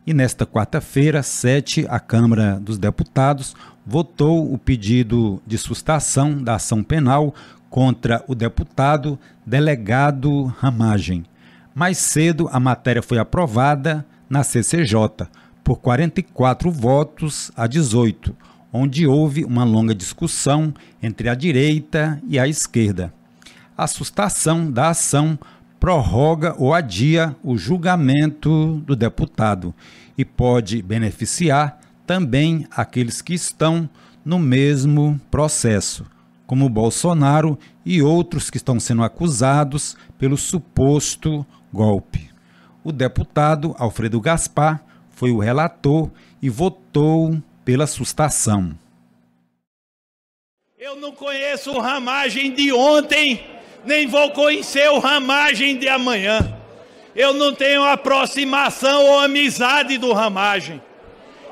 E nesta quarta-feira, 7, a Câmara dos Deputados votou o pedido de sustação da ação penal contra o deputado delegado Ramagem. Mais cedo, a matéria foi aprovada na CCJ por 44 votos a 18, onde houve uma longa discussão entre a direita e a esquerda. A sustação da ação prorroga ou adia o julgamento do deputado e pode beneficiar também aqueles que estão no mesmo processo, como Bolsonaro e outros que estão sendo acusados pelo suposto golpe. O deputado Alfredo Gaspar foi o relator e votou pela sustação. Eu não conheço o Ramagem de ontem, nem vou conhecer o Ramagem de amanhã. Eu não tenho aproximação ou amizade do Ramagem.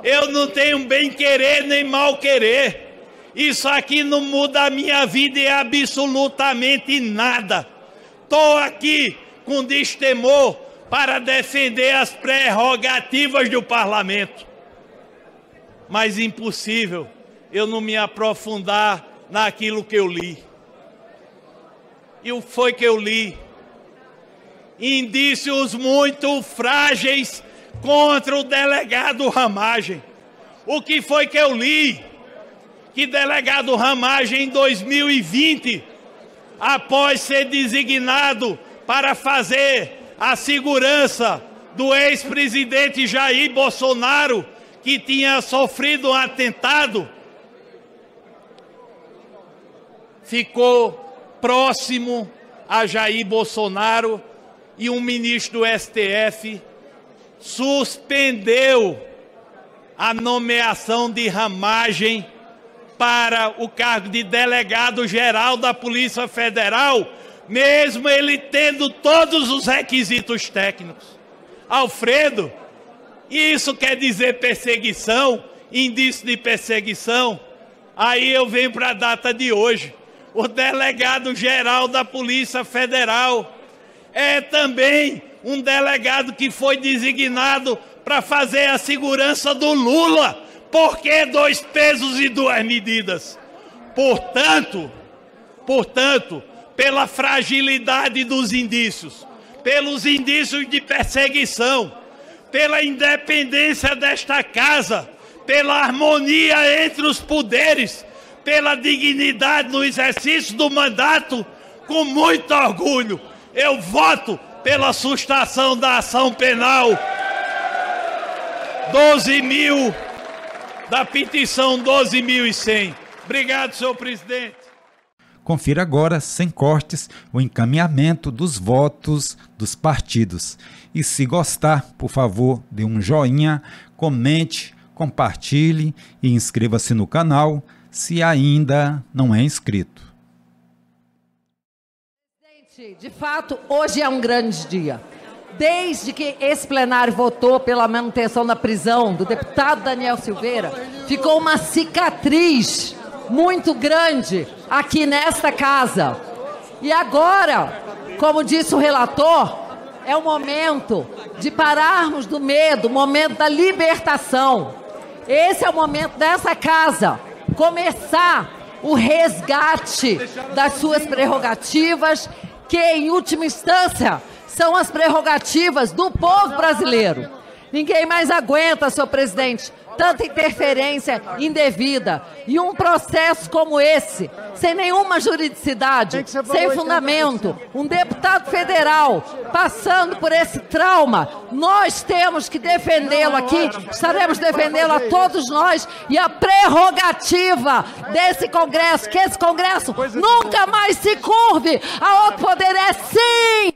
Eu não tenho bem-querer nem mal-querer. Isso aqui não muda a minha vida em absolutamente nada. Estou aqui com destemor para defender as prerrogativas do parlamento. Mas impossível eu não me aprofundar naquilo que eu li. E o que foi que eu li? Indícios muito frágeis contra o delegado Ramagem. O que foi que eu li? Que delegado Ramagem, em 2020, após ser designado para fazer a segurança do ex-presidente Jair Bolsonaro, que tinha sofrido um atentado, ficou próximo a Jair Bolsonaro e um ministro do STF suspendeu a nomeação de Ramagem para o cargo de delegado-geral da Polícia Federal, mesmo ele tendo todos os requisitos técnicos. Alfredo, isso quer dizer perseguição, indício de perseguição? Aí eu venho para a data de hoje. O delegado-geral da Polícia Federal é também um delegado que foi designado para fazer a segurança do Lula. Por que 2 pesos e 2 medidas? Portanto, pela fragilidade dos indícios, pelos indícios de perseguição, pela independência desta casa, pela harmonia entre os poderes, pela dignidade no exercício do mandato, com muito orgulho, eu voto pela sustação da ação penal 12.000, da petição 12.100. Obrigado, senhor presidente. Confira agora, sem cortes, o encaminhamento dos votos dos partidos. E se gostar, por favor, dê um joinha, comente, compartilhe e inscreva-se no canal se ainda não é inscrito. De fato, hoje é um grande dia. Desde que esse plenário votou pela manutenção da prisão do deputado Daniel Silveira, ficou uma cicatriz muito grande aqui nesta casa. E agora, como disse o relator, é o momento de pararmos do medo, o momento da libertação. Esse é o momento dessa casa começar o resgate das suas prerrogativas, que em última instância são as prerrogativas do povo brasileiro. Ninguém mais aguenta, senhor presidente, tanta interferência indevida e um processo como esse, sem nenhuma juridicidade, sem fundamento, um deputado federal passando por esse trauma. Nós temos que defendê-lo aqui, estaremos defendendo a todos nós, e a prerrogativa desse Congresso, que esse Congresso nunca mais se curve a outro poder, é sim!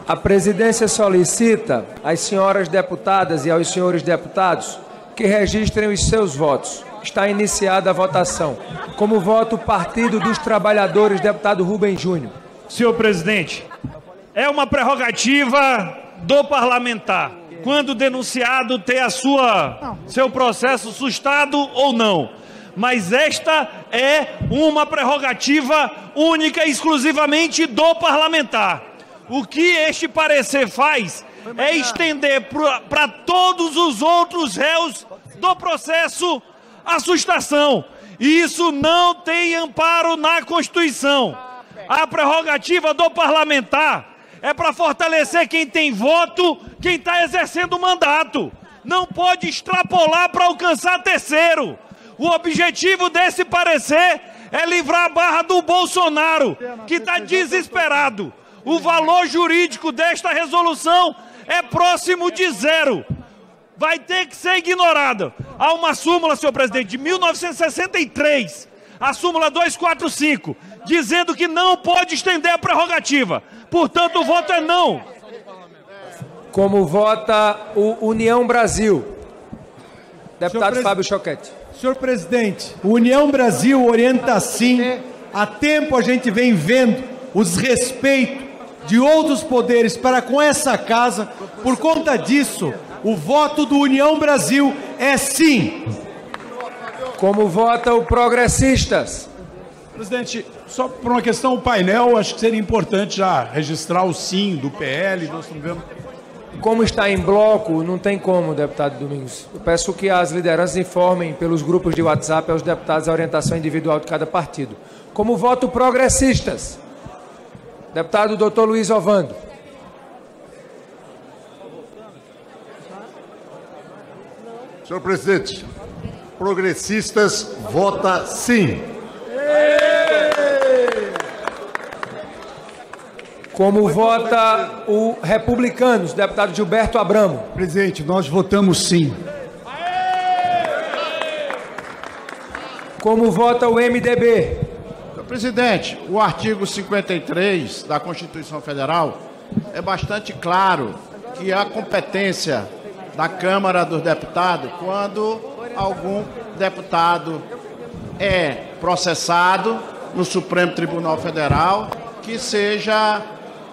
A presidência solicita às senhoras deputadas e aos senhores deputados que registrem os seus votos. Está iniciada a votação. Como voto o Partido dos Trabalhadores, deputado Rubem Júnior. Senhor presidente, é uma prerrogativa do parlamentar, quando denunciado, ter seu processo sustado ou não. Mas esta é uma prerrogativa única e exclusivamente do parlamentar. O que este parecer faz é estender para todos os outros réus do processo a sustação. E isso não tem amparo na Constituição. A prerrogativa do parlamentar é para fortalecer quem tem voto, quem está exercendo o mandato. Não pode extrapolar para alcançar terceiro. O objetivo desse parecer é livrar a barra do Bolsonaro, que está desesperado. O valor jurídico desta resolução é próximo de zero. Vai ter que ser ignorada. Há uma súmula, senhor presidente, de 1963, a súmula 245, dizendo que não pode estender a prerrogativa. Portanto, o voto é não. Como vota o União Brasil? Deputado Fábio Choquete. Senhor presidente, o União Brasil orienta sim. Há tempo a gente vem vendo o desrespeito de outros poderes para com essa casa. Por conta disso, o voto do União Brasil é sim. Como vota o Progressistas? Presidente, só por uma questão do painel, acho que seria importante já registrar o sim do PL. Nós estamos vendo. Como está em bloco, não tem como, deputado Domingos. Eu peço que as lideranças informem pelos grupos de WhatsApp aos deputados a orientação individual de cada partido. Como voto Progressistas? Deputado Dr. Luiz Ovando. Senhor presidente, Progressistas vota sim. Como vota o Republicanos, deputado Gilberto Abramo? Presidente, nós votamos sim. Como vota o MDB? Senhor presidente, o artigo 53 da Constituição Federal é bastante claro que a competência da Câmara dos Deputados, quando algum deputado é processado no Supremo Tribunal Federal, que seja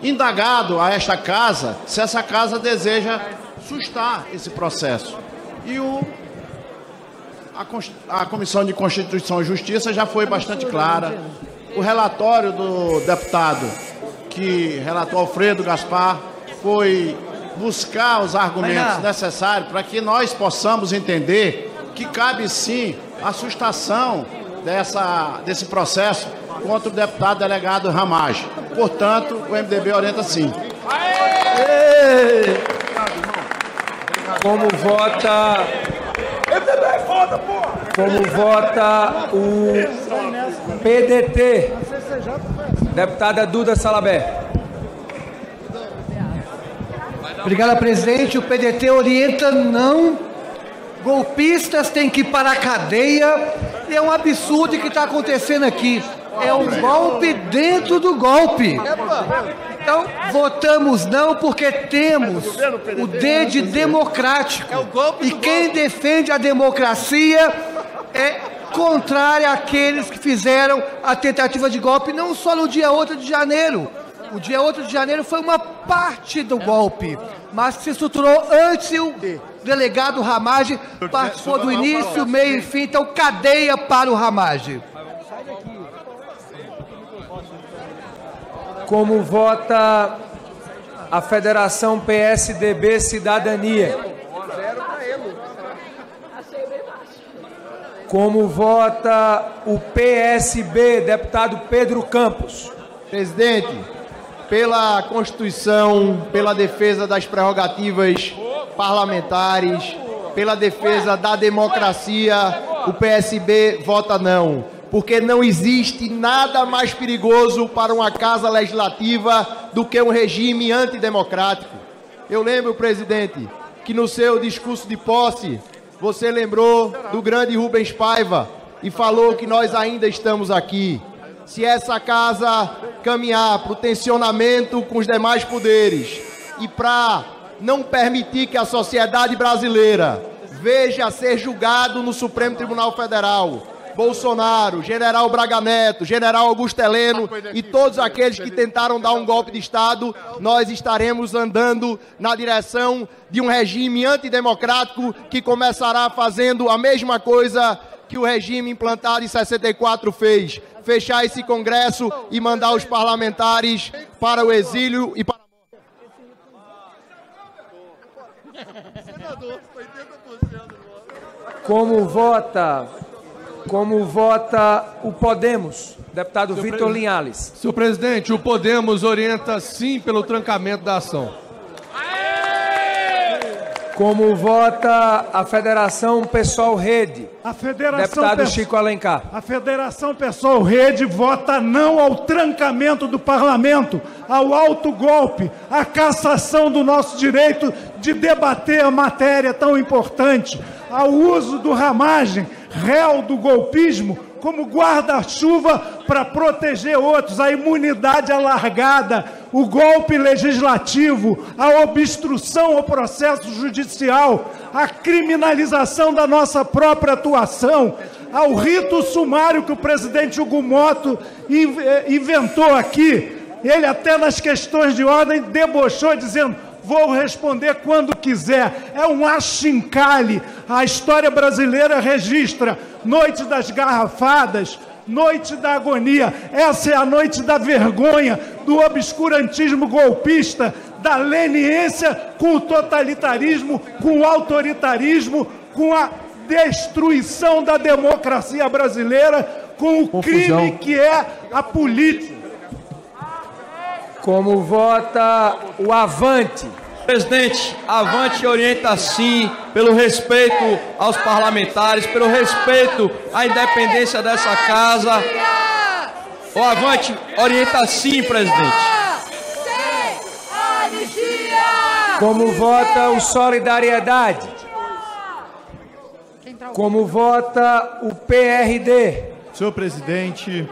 indagado a esta casa se essa casa deseja sustar esse processo. E a Comissão de Constituição e Justiça já foi bastante clara. O relatório do deputado que relatou Alfredo Gaspar foi buscar os argumentos necessários para que nós possamos entender que cabe sim a sustação desse processo contra o deputado delegado Ramage. Portanto, o MDB orienta sim. Como vota o PDT? Deputada Duda Salabert. Obrigado, presidente. O PDT orienta não. Golpistas têm que ir para a cadeia. É um absurdo que está acontecendo aqui. É um golpe dentro do golpe. Então, votamos não porque temos o D de democrático. E quem defende a democracia é contrário àqueles que fizeram a tentativa de golpe, não só no dia 8 de janeiro. O dia 8 de janeiro foi uma parte do golpe, mas se estruturou antes. O delegado Ramage participou do início, meio e fim, então cadeia para o Ramage. Como vota a Federação PSDB Cidadania? Como vota o PSB, deputado Pedro Campos? Presidente, pela Constituição, pela defesa das prerrogativas parlamentares, pela defesa da democracia, o PSB vota não. Porque não existe nada mais perigoso para uma casa legislativa do que um regime antidemocrático. Eu lembro, presidente, que no seu discurso de posse, você lembrou do grande Rubens Paiva e falou que nós ainda estamos aqui. Se essa casa caminhar para o tensionamento com os demais poderes e para não permitir que a sociedade brasileira veja ser julgado no Supremo Tribunal Federal Bolsonaro, General Braga Neto, General Augusto Heleno e todos aqueles que tentaram dar um golpe de Estado, nós estaremos andando na direção de um regime antidemocrático que começará fazendo a mesma coisa que o regime implantado em 64 fez: fechar esse Congresso e mandar os parlamentares para o exílio e para Como vota o Podemos? Deputado Vitor Linhares. Senhor presidente, o Podemos orienta sim pelo trancamento da ação. Como vota a Federação Pessoal Rede? Deputado Chico Alencar. A Federação Pessoal Rede vota não ao trancamento do parlamento, ao autogolpe, à cassação do nosso direito de debater a matéria tão importante, ao uso do Ramagem, réu do golpismo, como guarda-chuva para proteger outros, a imunidade alargada, o golpe legislativo, a obstrução ao processo judicial, a criminalização da nossa própria atuação, ao rito sumário que o presidente Hugo Motto inventou aqui. Ele até nas questões de ordem debochou dizendo: vou responder quando quiser. É um achincalhe. A história brasileira registra noite das garrafadas, noite da agonia. Essa é a noite da vergonha, do obscurantismo golpista, da leniência com o totalitarismo, com o autoritarismo, com a destruição da democracia brasileira, com o crime que é a política. Como vota o Avante? Presidente, Avante orienta sim pelo respeito aos parlamentares, pelo respeito à independência dessa casa. O Avante orienta sim, presidente. Como vota o Solidariedade? Como vota o PRD? Senhor presidente,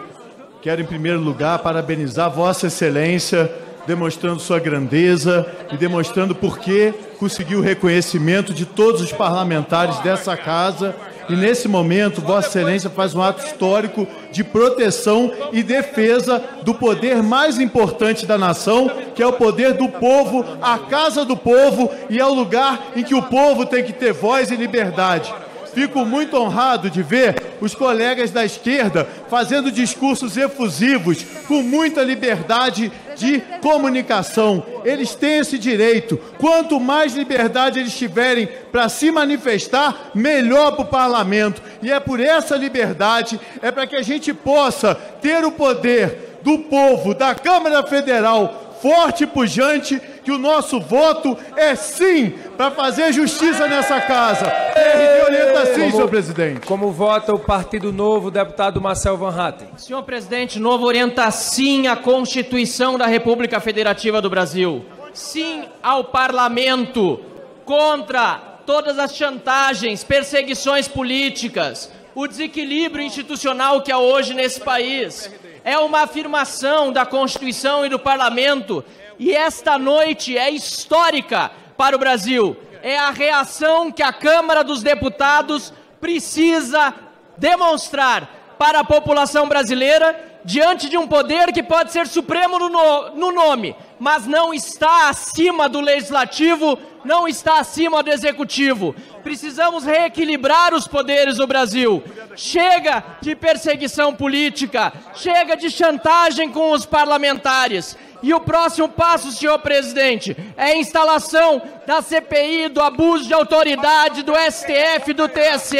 quero em primeiro lugar parabenizar Vossa Excelência, demonstrando sua grandeza e demonstrando por que conseguiu o reconhecimento de todos os parlamentares dessa casa. E nesse momento, Vossa Excelência faz um ato histórico de proteção e defesa do poder mais importante da nação, que é o poder do povo, a casa do povo, e é o lugar em que o povo tem que ter voz e liberdade. Fico muito honrado de ver os colegas da esquerda fazendo discursos efusivos, com muita liberdade de comunicação. Eles têm esse direito. Quanto mais liberdade eles tiverem para se manifestar, melhor para o parlamento. E é por essa liberdade, é para que a gente possa ter o poder do povo, da Câmara Federal, forte e pujante, que o nosso voto é sim para fazer justiça nessa casa. PRD orienta sim, senhor presidente. Como vota o Partido Novo, deputado Marcel Van Hatten? Senhor presidente, Novo orienta sim a Constituição da República Federativa do Brasil. Sim ao parlamento, contra todas as chantagens, perseguições políticas, o desequilíbrio institucional que há hoje nesse país. É uma afirmação da Constituição e do Parlamento, e esta noite é histórica para o Brasil. É a reação que a Câmara dos Deputados precisa demonstrar para a população brasileira diante de um poder que pode ser supremo no nome, mas não está acima do legislativo, não está acima do executivo. Precisamos reequilibrar os poderes do Brasil. Chega de perseguição política, chega de chantagem com os parlamentares. E o próximo passo, senhor presidente, é a instalação da CPI, do abuso de autoridade, do STF, do TSE,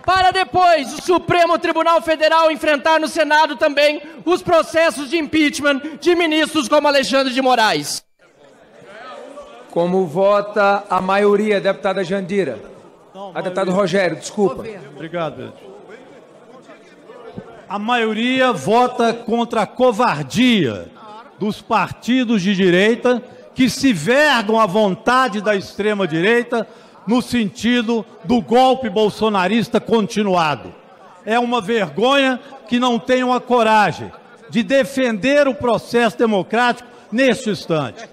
para depois o Supremo Tribunal Federal enfrentar no Senado também os processos de impeachment de ministros como Alexandre de Moraes. Como vota a maioria, deputada Jandira? Deputado Rogério, desculpa. Obrigado, presidente. A maioria vota contra a covardia dos partidos de direita que se vergam à vontade da extrema-direita no sentido do golpe bolsonarista continuado. É uma vergonha que não tenham a coragem de defender o processo democrático neste instante.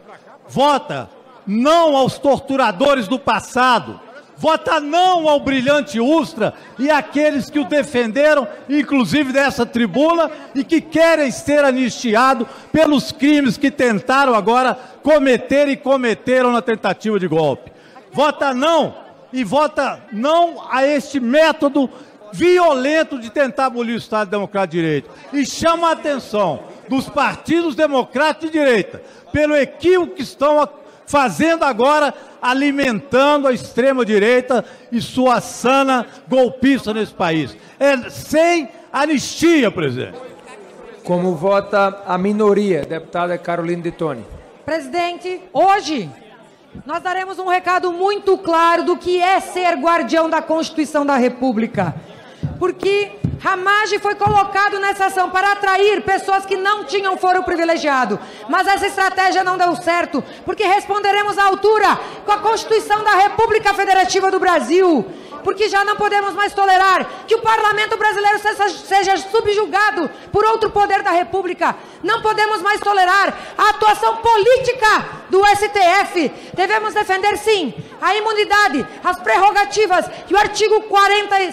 Vota não aos torturadores do passado, vota não ao brilhante Ustra e àqueles que o defenderam, inclusive dessa tribuna, e que querem ser anistiados pelos crimes que tentaram agora cometer e cometeram na tentativa de golpe. Vota não, e vota não a este método violento de tentar abolir o Estado Democrático de Direito. E chama a atenção dos partidos democráticos de direita pelo equívoco que estão fazendo agora, alimentando a extrema-direita e sua sana golpista nesse país. É sem anistia, presidente. Como vota a minoria, deputada Carolina de Toni. Presidente, hoje nós daremos um recado muito claro do que é ser guardião da Constituição da República. Porque Ramagem foi colocado nessa ação para atrair pessoas que não tinham foro privilegiado. Mas essa estratégia não deu certo, porque responderemos à altura com a Constituição da República Federativa do Brasil. Porque já não podemos mais tolerar que o parlamento brasileiro seja subjugado por outro poder da República. Não podemos mais tolerar a atuação política do STF. Devemos defender, sim, a imunidade, as prerrogativas e o artigo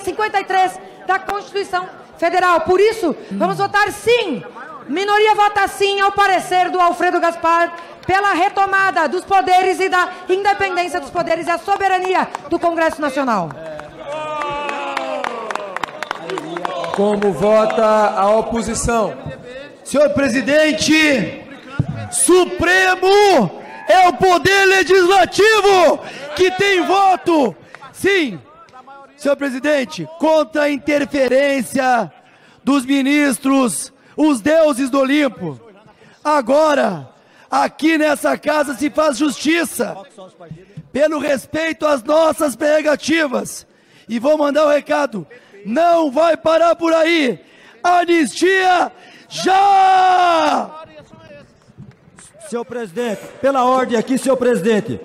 53 da Constituição Federal. Por isso, vamos votar sim. Minoria vota sim ao parecer do Alfredo Gaspar pela retomada dos poderes e da independência dos poderes e a soberania do Congresso Nacional. Como vota a oposição? Senhor presidente, Supremo é o poder legislativo que tem voto. Sim, senhor presidente, contra a interferência dos ministros, os deuses do Olimpo. Agora, aqui nessa casa se faz justiça, pelo respeito às nossas prerrogativas. E vou mandar o recado, não vai parar por aí. Anistia já! Senhor presidente, pela ordem aqui, senhor presidente,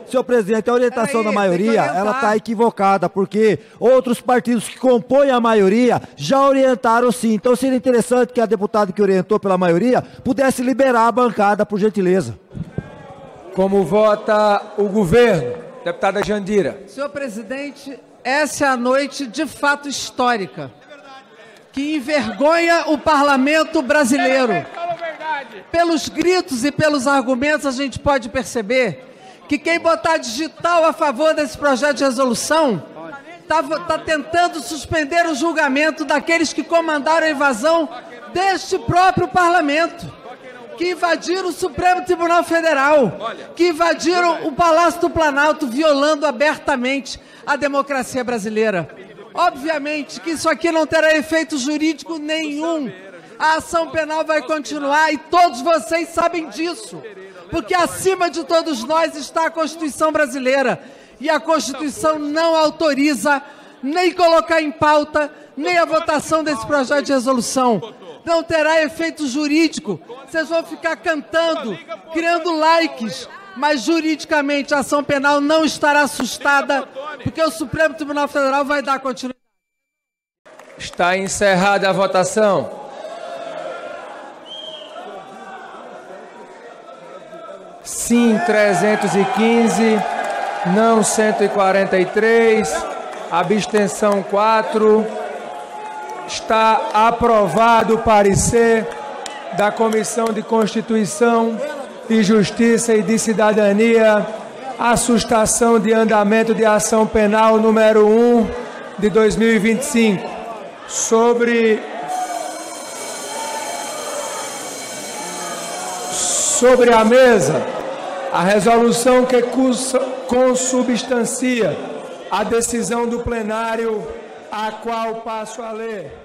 a orientação da maioria, ela está equivocada, porque outros partidos que compõem a maioria já orientaram sim. Então seria interessante que a deputada que orientou pela maioria pudesse liberar a bancada, por gentileza. Como vota o governo? Deputada Jandira. Senhor presidente, essa é a noite de fato histórica, que envergonha o parlamento brasileiro. Pelos gritos e pelos argumentos, a gente pode perceber que quem botar digital a favor desse projeto de resolução está tentando suspender o julgamento daqueles que comandaram a invasão deste próprio parlamento, que invadiram o Supremo Tribunal Federal, que invadiram o Palácio do Planalto, violando abertamente a democracia brasileira. Obviamente que isso aqui não terá efeito jurídico nenhum. A ação penal vai continuar e todos vocês sabem disso, porque acima de todos nós está a Constituição brasileira e a Constituição não autoriza nem colocar em pauta, nem a votação desse projeto de resolução. Não terá efeito jurídico, vocês vão ficar cantando, criando likes, mas juridicamente a ação penal não estará assustada, porque o Supremo Tribunal Federal vai dar continuidade. Está encerrada a votação. Sim, 315, não 143, abstenção 4. Está aprovado o parecer da Comissão de Constituição, de Justiça e de Cidadania, a sustação de andamento de ação penal número 1 de 2025, sobre a mesa, a resolução que consubstancia a decisão do plenário, a qual passo a ler.